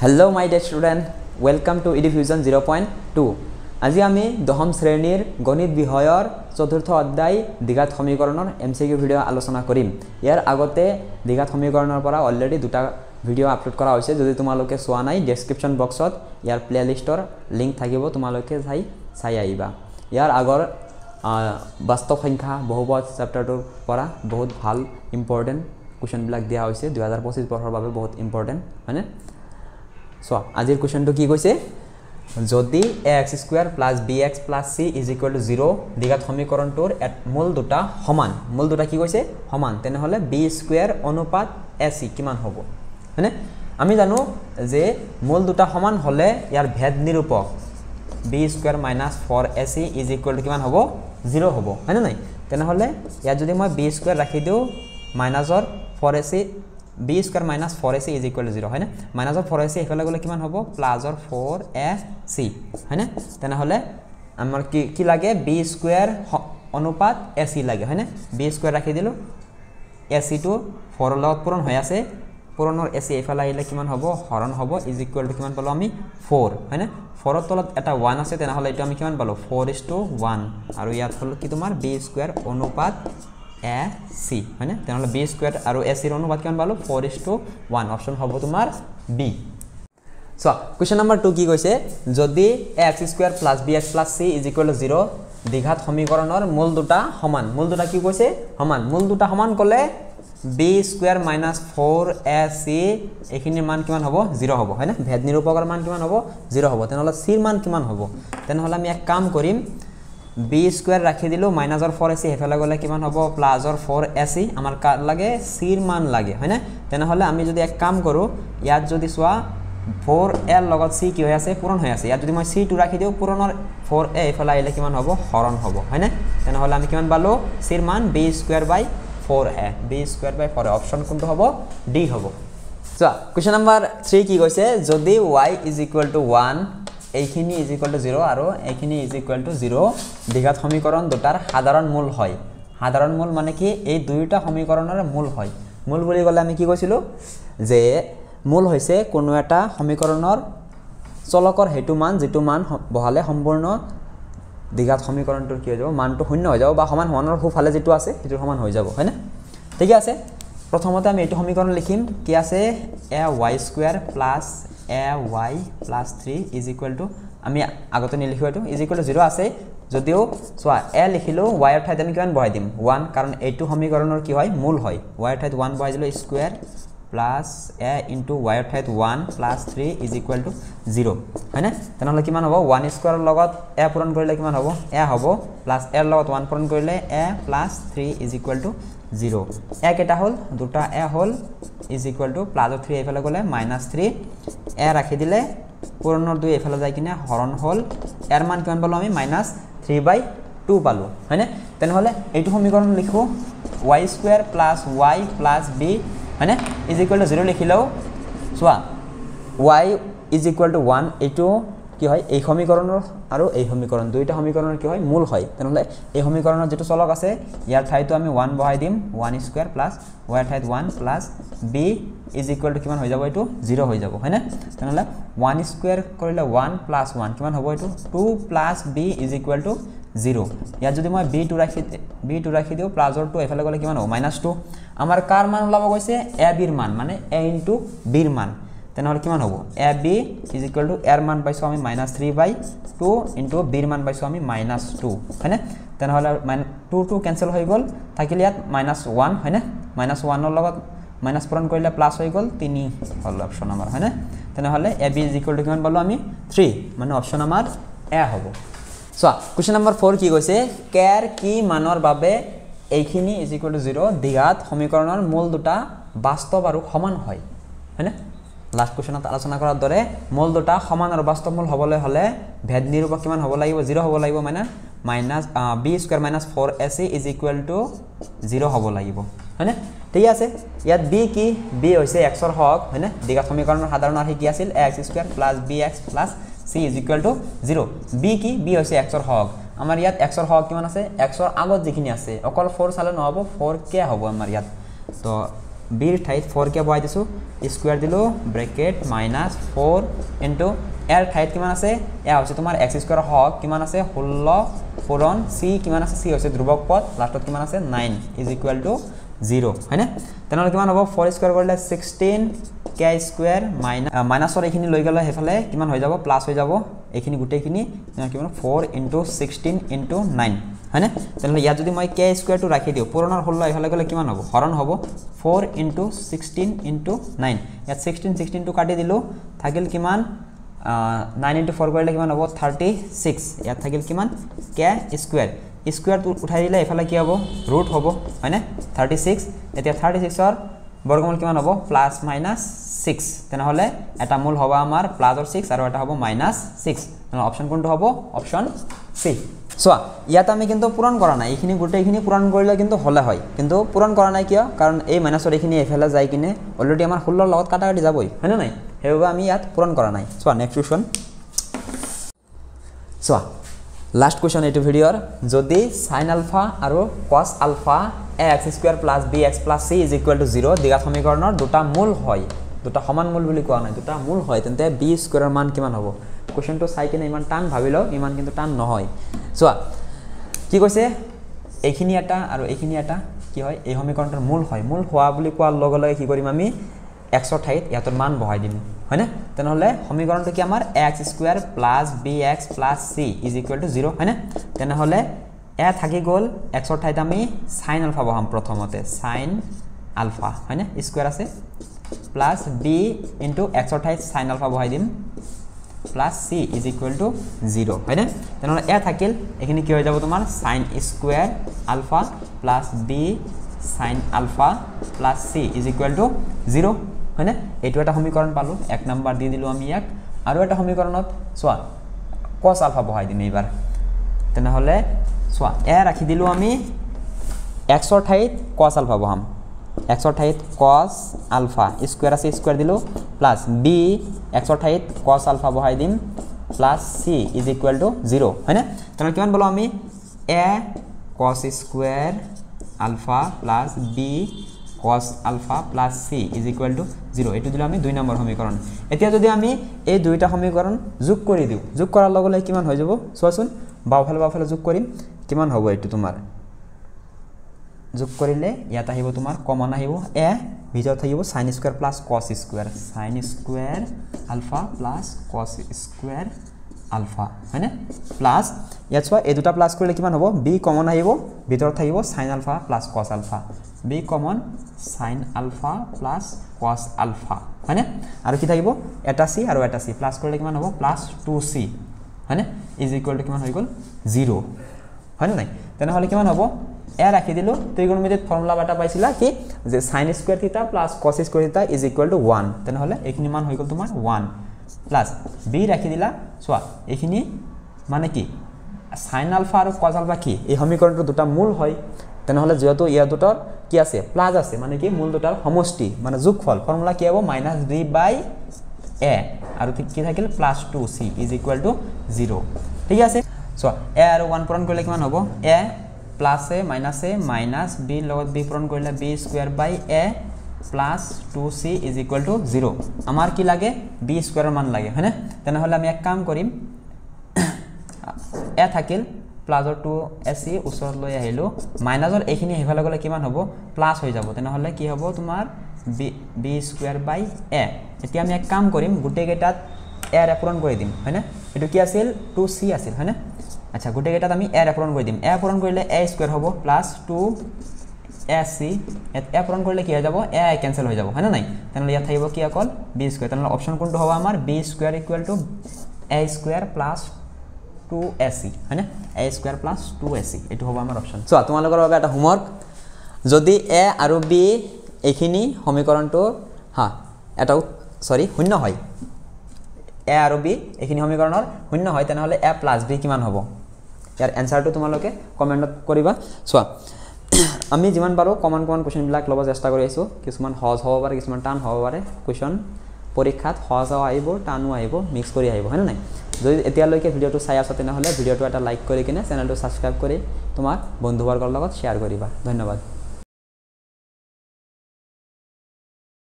Hello my dear student, welcome to Edufusion 0.2. আজি আমি দশম শ্ৰেণীৰ গণিত বিষয়ৰ চতুৰ্থ অধ্যায় দ্বিঘাত সমীকৰণৰ MCQ ভিডিও আলোচনা কৰিম। ইয়াৰ আগতে দ্বিঘাত সমীকৰণৰ পৰা অলৰেডি দুটা ভিডিও আপলোড কৰা হৈছে। যদি তোমালোকে চোৱা নাই ডেসক্ৰিপচন বক্সত ইয়াৰ প্লেলিষ্টৰ লিংক থাকিব, তোমালোকে চাই আহিবা। ইয়াৰ আগৰ বাস্তৱ সংখ্যা বহুপদ চেপ্টাৰটোৰ পৰা বহুত ভাল ইম্পৰ্টেন্ট কোৱেশ্চন বিলাক দিয়া হৈছে 2025 বৰ্ষৰ বাবে বহুত ইম্পৰ্টেন্ট হয়নে। সো আজিৰ কোৱেশ্চনটো কি কৈছে, যদি ax² + bx + c = 0 দ্বিঘাত সমীকৰণটোৰ মূল দুটা সমান, মূল দুটা কি কৈছে সমান, তেনেহলে b² অনুপাত ac কিমান হ'ব হয়নে। আমি জানো যে মূল দুটা সমান হলে ইয়াৰ ভেদ নিৰূপক b² - 4ac = কিমান হ'ব 0 হ'ব হয়নে নাই। তেনেহলে ইয়াত যদি মই b² ৰাখি দিও মাইনাসৰ 4ac b² - 4ac = 0 হয়নে। মাইনাসৰ 4ac এফালে গলে কিমান হ'ব প্লাসৰ 4ac হয়নে। তেনেহলে আমাৰ কি লাগে b² অনুপাত ac লাগে হয়নে। b² ৰাখি দিলো, ac টো 4 ৰ লগত পূৰণ হৈ আছে, পূৰণৰ ac এফালে আহিলে কিমান হ'ব হৰণ হ'ব = কিমান পালো আমি 4 হয়নে। 4 ৰ তলত এটা 1 আছে, তেনেহলে এটা আমি কিমান পালো 4:1 আৰু ইয়াত হল কি তোমাৰ b² অনুপাত ac হয়নে। তেনেহলে b² আৰু ac ৰ অনুপাত কিমান পালো 4:1, অপচন হ'ব তোমাৰ b। সো কোৱেশ্চন নম্বৰ 2 কি কৈছে, যদি ax² + bx + c = 0 দ্বিঘাত সমীকৰণৰ মূল দুটা সমান, মূল দুটা কি কৈছে সমান, মূল দুটা সমান কলে b² - 4ac এইখিনিৰ মান কিমান হ'ব 0 হ'ব হয়নে। ভেদ নিৰূপকৰ মান কিমান হ'ব 0 হ'ব। তেনেহলে c ৰ মান কিমান হ'ব, তেনেহলে আমি এক কাম কৰিম b² ৰাখি দিলো, মাইনাসৰ 4ac হেফালে গলে কিমান হ'ব প্লাসৰ 4ac, আমাৰ কাৰ লাগে c ৰ মান লাগে হয়নে। তেনেহলে আমি যদি এক কাম কৰো, ইয়াত যদি চোৱা 4a লগত c কি হৈ আছে পূৰণ হৈ আছে, ইয়াত যদি মই c টো ৰাখি দিও পূৰণৰ 4a এফালে আহিলে কিমান হ'ব হৰণ হ'ব হয়নে। তেনেহলে আমি কিমান পালো c ৰ মান b² / 4a, b² / 4a, option কোনটো হ'ব ডি হ'ব। চোৱা কোৱেশ্চন নম্বৰ 3 কি কৈছে, যদি y = 1 এইখিনি = 0 আৰু এইখিনি = 0 দ্বিঘাত সমীকৰণ দুটাৰ সাধাৰণ মূল হয়। সাধাৰণ মূল মানে কি এই দুইটা সমীকৰণৰ মূল হয়। মূল বুলি ক'লে আমি কি কৈছিলো যে মূল হৈছে কোনো এটা সমীকৰণৰ চলকৰ হেতু মান, যেটো মান বহালে সম্পূৰ্ণ দ্বিঘাত সমীকৰণটোৰ কি হৈ যাব মানটো শূন্য হৈ যাব বা সমান সমানৰ সোঁফালে যেটো আছে সেইটো সমান হৈ যাব হয়নে। ঠিক আছে, প্ৰথমতে আমি এইটো সমীকৰণ লিখিম কি আছে ay² + ay + 3 আমি আগতে নিলিখো এটো = 0 আছে, যদিও চোৱা a লিখিলো y ৰ ঠাইত আমি কিমান বহাই দিম 1, কাৰণ এইটো সমীকৰণৰ কি হয় মূল হয়। y ৰ ঠাইত 1 বহাই দিলো স্কয়াৰ প্লাস a * y ৰ ঠাইত 1 + 3 = 0 হয়নে। তেনেহলে কিমান হ'ব 1 স্কয়াৰৰ লগত a পূৰণ কৰিলে কিমান হ'ব a হ'ব, প্লাস a ৰ লগত 1 পূৰণ কৰিলে a + 3 = 0। a কেটা হল দুটা a হল প্লাসৰ 3 এফালে গলে -3, a ৰাখি দিলে পূৰণৰ 2 এফালে যায় কিনে হৰণ হল, এৰ মান কিমান পালো আমি -3/2 পালো হয়নে। তেনেহলে এইটো সমীকৰণ লিখো y² + y + b হয়নে = 0 লিখিলেও চোৱা y = 1 এইটো কি হয় এই সমীকৰণৰ আৰু এই সমীকৰণ দুইটা সমীকৰণৰ কি হয় মূল হয়। তেনেহলে এই সমীকৰণৰ যেটো চলক আছে ইয়াৰ ঠাইতো আমি 1 বহাই দিম, 1² + y ৰ ঠাইত 1 + b = কিমান হৈ যাব এইটো 0 হৈ যাব হয়নে। তেনেহলে 1² কৰিলে 1 + 1 কিমান হ'ব এইটো 2 + b = 0। ইয়াত যদি মই b টো ৰাখি দিও প্লাসৰ 2 এফালে গলে কিমান হ'ব -2, আমাৰ কাৰ মান ওলাব গৈছে ab ৰ মান, মানে a * b ৰ মান। তেনেহলে কিমান হ'ব ab = এৰ মান পাইছো আমি -3/2 * b ৰ মান পাইছো আমি -2 হয়নে। তেনেহলে 2 কেনসেল হৈ গল, থাকিলে ইয়াত -1 হয়নে, -1 ৰ লগত মাইনাস পূৰণ কৰিলে প্লাস হৈ গল 3 হল অপচন আমাৰ হয়নে। তেনেহলে ab = কিমান পালো আমি 3, মানে অপচন আমাৰ a হ'ব। সো কোৱেশ্চন নম্বৰ 4 কি কৈছে, কেৰ কি মানৰ বাবে এইখিনি = 0 দ্বিঘাত সমীকৰণৰ মূল দুটা বাস্তৱ আৰু সমান হয় হয়নে। লাস্ট কোৱেশ্চনত আলোচনা কৰাৰ দৰে মূল দুটা সমান আৰু বাস্তৱ মূল হ'বলৈ হলে ভেদ নিৰূপক কিমান হ'ব লাগিব 0 হ'ব লাগিব, মানে b² - 4ac = 0 হ'ব লাগিব হয়নে। ঠিক আছে, ইয়াত b কি b হৈছে x ৰ হক হয়নে। দ্বিঘাত সমীকৰণৰ সাধাৰণ আৰ্হি কি আছিল ax² + bx + c = 0। b কি b হৈছে x ৰ হক, আমাৰ ইয়াত x ৰ হক কিমান আছে x ৰ আগত যিখিনি আছে অকল 4 চালে নহব 4k হ'ব আমাৰ ইয়াত। তো b ৰ ঠাইত 4k বহাই দিছো, স্কোয়াৰ দিলোঁ ব্ৰেকেট মাইনাছ 4 ইনটু ইয়াৰ ঠাইত কিমান আছে এয়া হৈছে তোমাৰ x স্কোয়াৰ হওক কিমান আছে 16 পূৰণ c কিমান আছে c হৈছে ধ্ৰুৱক পদ লাষ্টত কিমান আছে 9 ইজ ইকুৱেল টু 0 হয়নে তেনেহ'লে কিমান হ'ব 4 স্কোয়াৰ কৰিলে 16 k স্কোয়াৰ মাইনাছৰ এইখিনি লৈ গ'লে হেফালে কিমান হৈ যাব প্লাস হৈ যাব এইখিনি গোটেইখিনি কিমান 4 ইনটু 16 ইনটু 9 হয়নে তেনেহ'লে ইয়াত যদি মই k স্কোয়াৰটো ৰাখি দিওঁ পুৰণৰ 16 এফালে গ'লে কিমান হ'ব হৰণ হ'ব 4 ইনটু 16 ইনটু 9 ইয়াত 16 টো কাটি দিলোঁ থাকিল কিমান 9 ইনটু 4 কৰিলে কিমান হ'ব 36 ইয়াত থাকিল কিমান k স্কোয়াৰ স্কোয়াৰটো উঠাই দিলে এফালে কি হ'ব ৰুট হ'ব হয়নে 36 এতিয়া 36 ৰ বৰ্গমূল কিমান হ'ব প্লাস মাইনাস 6 তেনেহ'লে এটা মূল হ'ব আমাৰ প্লাসৰ 6 আৰু এটা হ'ব মাইনাস 6 তেনেহ'লে অপচন কোনটো হ'ব অপচন সি সো ইয়াত আমি কিন্তু পূৰণ কৰা নাই এইখিনি গোটেইখিনি পূৰণ কৰিলে কিন্তু হলে হয় কিন্তু পূৰণ কৰা নাই কিয় কাৰণ এই মাইনাছৰ এইখিনি এফালে যাই কিনে অলৰেডি আমাৰ 16 ৰ লগত কাটাকাটি যাবই হয়নে নাই হেইবা আমি ইয়াত পূৰণ কৰা নাই so next question so last question এইটো ভিডিওৰ যদি sin আলফা আৰু cos alpha x square plus bx plus c is equal to 0 দ্বিঘাত সমীকৰণৰ দুটা মূল হয় দুটা সমান মূল বুলি কোৱা নাই দুটা মূল হয় তেন্তে b স্কয়াৰৰ মান কিমান হ'ব কোৱেশ্চনটো চাই কিনে ইমান টান ভাবিলো ইমান কিন্তু টান নহয় চোৱা কি কৈছে এইখিনি এটা আৰু এইখিনি এটা কি হয় এই সমীকৰণটোৰ মূল হয় মূল হোৱা বুলি কোৱাৰ লগে লগে কি কৰিম আমি x ৰ ঠাইত ইয়াতৰ মান বহাই দিম হয়নে তেনেহলে সমীকৰণটো কি আমাৰ x square plus bx plus c is equal to 0 হয়নে তেনেহলে এ থাকি গল x ৰ ঠাইত আমি sin আলফা বহাম প্ৰথমতে sin আলফা হয়নে স্কয়াৰ আছে প্লাস b ইনটু x ৰ ঠাইত sin আলফা বহাই দিম plus c is equal to 0 হয়নে তেনেহলে এ থাকিল এখিনি কি হৈ যাব তোমাৰ sin square alpha plus b sin alpha plus c is equal to 0 হয়নে এইটো এটা সমীকৰণ পালো এক নাম্বাৰ দি দিলো আমি ইয়াক আৰু এটা সমীকৰণত সোৱা cos আলফা বহাই দিম এইবাৰ তেনেহলে সোৱা এ ৰাখি দিলো আমি x ৰ ঠাইত cos আলফা বহাম x ৰ ঠাইত cos আলফা স্কয়াৰ আছে স্কয়াৰ দিলো প্লাস b x ৰ ঠাইত cos আলফা বহাই দিম plus c is equal to 0 হয়নে তেনেহলে কিমান বলো আমি a cos square alpha plus b cos alpha plus c is equal to 0 এটো দিলো আমি 2 নম্বৰ সমীকৰণ এতিয়া যদি আমি এই দুইটা সমীকৰণ যোগ কৰি দিও যোগ কৰাৰ লগে লগে কিমান হৈ যাব চোৱাচোন বাওফালে যোগ কৰিম কিমান হ'ব এটো তোমাৰ যোগ কৰিলে ইয়াত আহিব তোমাৰ কমন আহিব a ভিতৰত থাকিব sin square plus cos square sin square alpha plus cos square alpha হয়নে প্লাস ইয়াত চোৱা এই দুটা প্লাস কৰিলে কিমান হ'ব b কমন আহিব ভিতৰত থাকিব sin alpha plus cos alpha b common sin alpha plus cos alpha হয়নে আৰু কি থাকিব এটা c আৰু এটা c প্লাস কৰিলে কিমান হ'ব প্লাস 2c হয়নে ইজ ইকুৱেল টু কিমান হৈ গল 0 হয়নে নাই তেনেহলে কিমান হ'ব এ ৰাখি দিলো ত্ৰিকোণমিতিত ফৰ্মুলা এটা পাইছিলা কি যে sin স্কয়াৰ থিটা প্লাস cos স্কয়াৰ থিটা ইজ ইকুৱেল টু 1 তেনেহলে এইখিনি মান হৈ গল তোমাৰ 1 প্লাস b ৰাখি দিলা চোৱা এইখিনি মানে কি sin আলফা আৰু cos আলফা কি এই সমীকৰণটো দুটা মূল হয় তেনেহলে যেহেতু ইয়া দুটাৰ কি আছে প্লাস আছে মানে কি মূল দুটাৰ সমষ্টি মানে যোগফল ফৰ্মুলা কি হ'ব -b / a আৰু কি থাকিল +2c ইজ ইকুৱেল টু 0 ঠিক আছে সো a আৰু 1 পূৰণ কৰিলে কিমান হ'ব a + a - a minus b লগত b পূৰণ কৰিলে b square / a +2c is equal to 0 আমাৰ কি লাগে b স্কয়াৰৰ মান লাগে হয়নে তেনেহলে আমি এক কাম কৰিম a থাকিল প্লাসৰ 2ac ওচৰত লৈ আহিলো মাইনাসৰ এইখিনি হেফালে গলে কিমান হ'ব প্লাস হৈ যাব তেনেহলে কি হ'ব তোমাৰ b স্কয়াৰ / a এতিয়া আমি এক কাম কৰিম গুটে কেটাত a ৰেপূৰণ কৰি দিম হয়নে এটো কি আছিল 2c আছিল হয়নে আচ্ছা গুটে কেটাত আমি a ৰেপূৰণ কৰি দিম a পূৰণ কৰিলে a স্কয়াৰ হ'ব +2ac a পূৰণ কৰিলে কি হৈ যাব a কেনসেল হৈ যাব হয়নে নাই তেনেহলে ইয়াত থাকিব কি অকল b স্কয়াৰ তেনেহলে অপচন কোনটো হ'ব আমাৰ b square = a square + 2ac হয়নে a স্কয়াৰ + 2ac এটো হ'ব আমাৰ অপচন সো তোমালোকৰ বাবে এটা হোমৱৰ্ক যদি a আৰু b এইখিনি সমীকৰণটো এটা সৰি শূন্য হয় a আৰু b এইখিনি সমীকৰণৰ শূন্য হয় তেনেহলে a + b কিমান হ'ব ইয়াৰ এনসাৰটো তোমালোকে কমেন্টত কৰিবা সো আমি যিমান পাৰো কমন কোৱেশ্চন বিলাক লব চেষ্টা কৰি আছো কিছুমান সহজ হ'ব পাৰে কিছুমান টান হ'ব পাৰে কোৱেশ্চন পৰীক্ষাত সহজ আহিব টানো আহিব মিক্স কৰি আহিব হয়নে নাই যদি এতিয়ালৈকে ভিডিওটো চাই আছা তেনেহলে ভিডিওটো এটা লাইক কৰি কিনে চেনেলটো সাবস্ক্ৰাইব কৰি তোমাৰ বন্ধুবৰ্গৰ লগত শেয়াৰ কৰিবা ধন্যবাদ